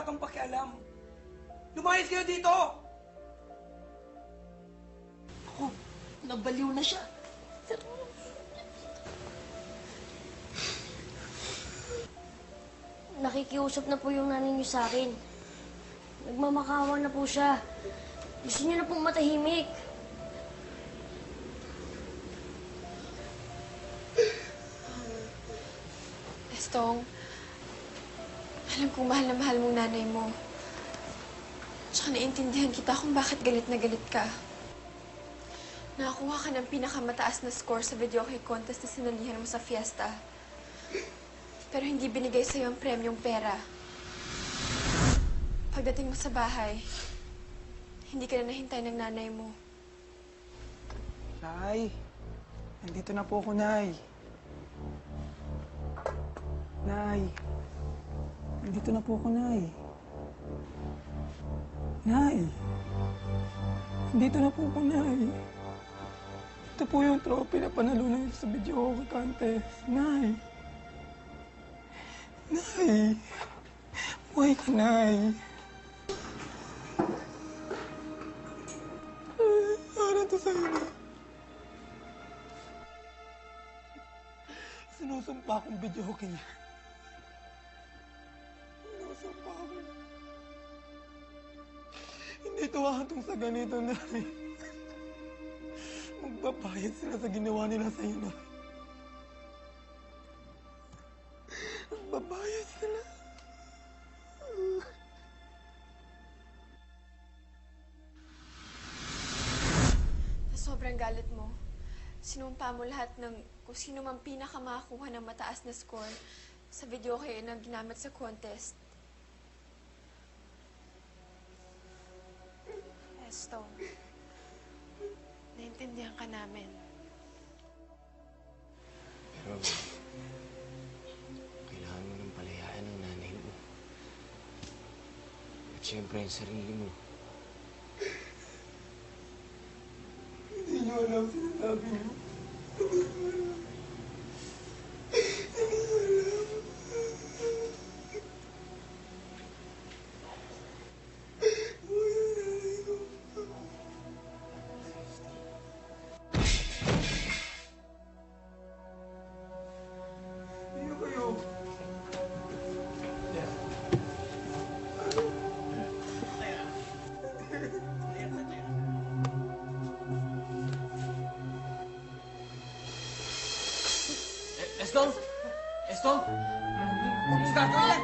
wala kang pakialam. Lumayas kayo dito! Ako, nabaliw na siya. Nakikiusap na po yung nanay niyo sa akin. Nagmamakawa na po siya. Gusto niya na pong matahimik. Estong, alam kong mahal na mahal mong nanay mo. Tsaka naiintindihan kita kung bakit galit na galit ka. Nakakuha ka ng pinakamataas na score sa video kay contest na sinalihan mo sa fiesta. Pero hindi binigay sa'yo ang premyong pera. Pagdating mo sa bahay, hindi ka na nahintay ng nanay mo. Nay, nandito na po ako, Nay. Nay, nandito na po ako, Nay. Nay, nandito na po ako, Nay. Ito po yung trophy na panalunan sa video hockey contest. Nay. Nay. Buhay ka, Nay. Para to sa'yo, Nay. Sinusumpa akong video hockey. Sinusumpa ako. Hindi ito hahantong sa ganito, Nay. Magbabayad sila sa ginawa nila sa'yo, Nay. Magbabayad sila. Sa sobrang galit mo, sinumpa mo lahat ng kung sino man pinakamakakuha ng mataas na score sa video kayo na ginamit sa contest. Estong, naintindihan ka namin. Pero, kailangan mo ng palayaan ng nanay mo. At siyempre, ang sarili mo. Hindi niyo alam sinasabi niyo. Hindi niyo alam. Hindi niyo alam. Buhay ang nanay ko. Sino kayo? Estong! Estong! Kumusta ka yan?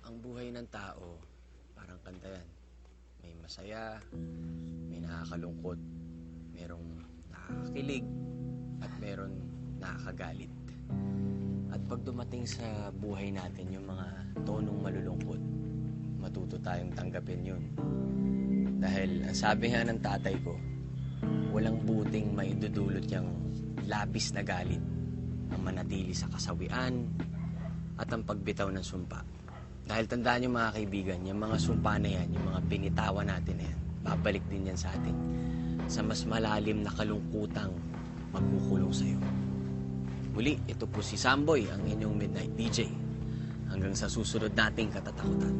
Ang buhay ng tao, parang kanta yan. May masaya, may nakakalungkot, merong nakakakilig, at meron nakakagalit. At pag dumating sa buhay natin yung mga tonong malulungkot, matuto tayong tanggapin yun. Dahil ang sabi nga ng tatay ko, walang buting maidudulot yung labis na galit ang manatili sa kasawian at ang pagbitaw ng sumpa. Dahil tandaan nyo mga kaibigan, yung mga sumpa na yan, yung mga binitawan natin na yan, babalik din yan sa atin sa mas malalim na kalungkutang magkukulong sa'yo. Muli, ito po si Samboy, ang inyong Midnight DJ. Hanggang sa susunod nating katatakutan.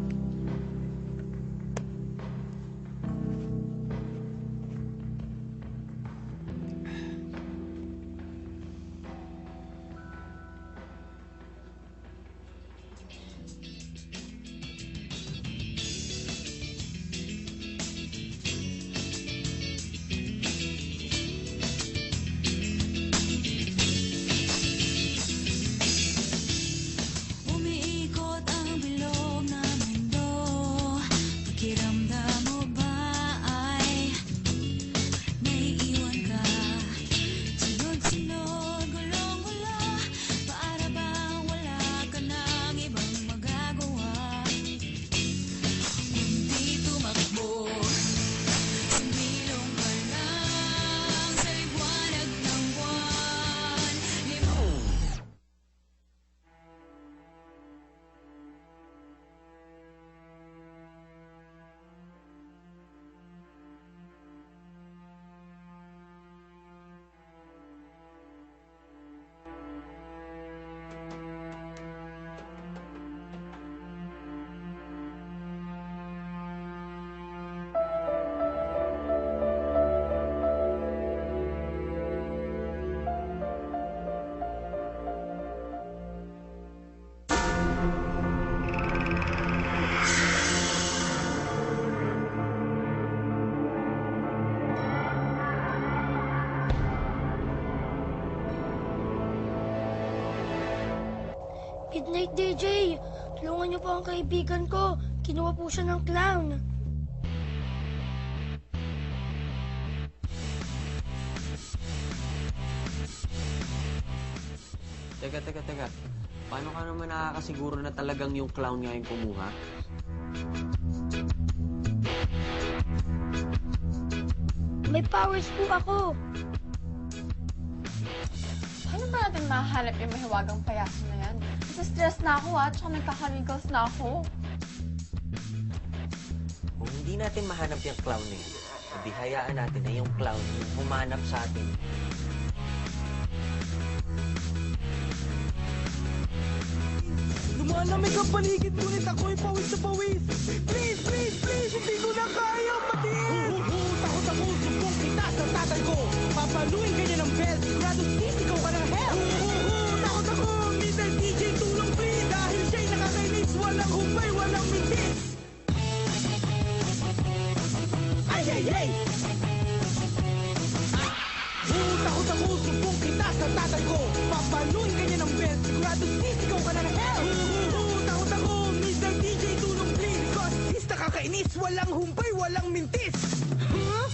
Umiikot ang bilog na mundo. Good night, DJ. Tulungan niyo po ang kaibigan ko. Kinuha po siya ng clown. Teka. Paano ka naman nakakasiguro na talagang yung clown nga yung kumuha? May powers po ako. Paano ba natin mahanap yung mahiwagang payaso na yan? Kasi stress na ako tsaka nagkaka-wrinkles na ako. Kung hindi natin mahanap yung clown na yun, hindi hayaan natin na yung clown yung humanap sa atin. Lumalamig ang paligid, ngunit ako'y pawis sa pawis. Please, hindi ko na kaya matiis. Takot ako, sumbong kita sa tatay ko. Papaluin ka niya ng belt, sigurado sisigaw ka ng hell. Takot ako, Mr. DJ, tulong please. Dahil siya'y nakakainis, walang humpay, walang mintis. Ay! Takot ako, sumbong kita sa tatay ko. Papaluin ka niya ng belt, sigurado sisigaw ka ng hell. Takot ako, Mr. DJ, tulong please. Cause is nakakainis, walang humpay, walang mintis. Huh?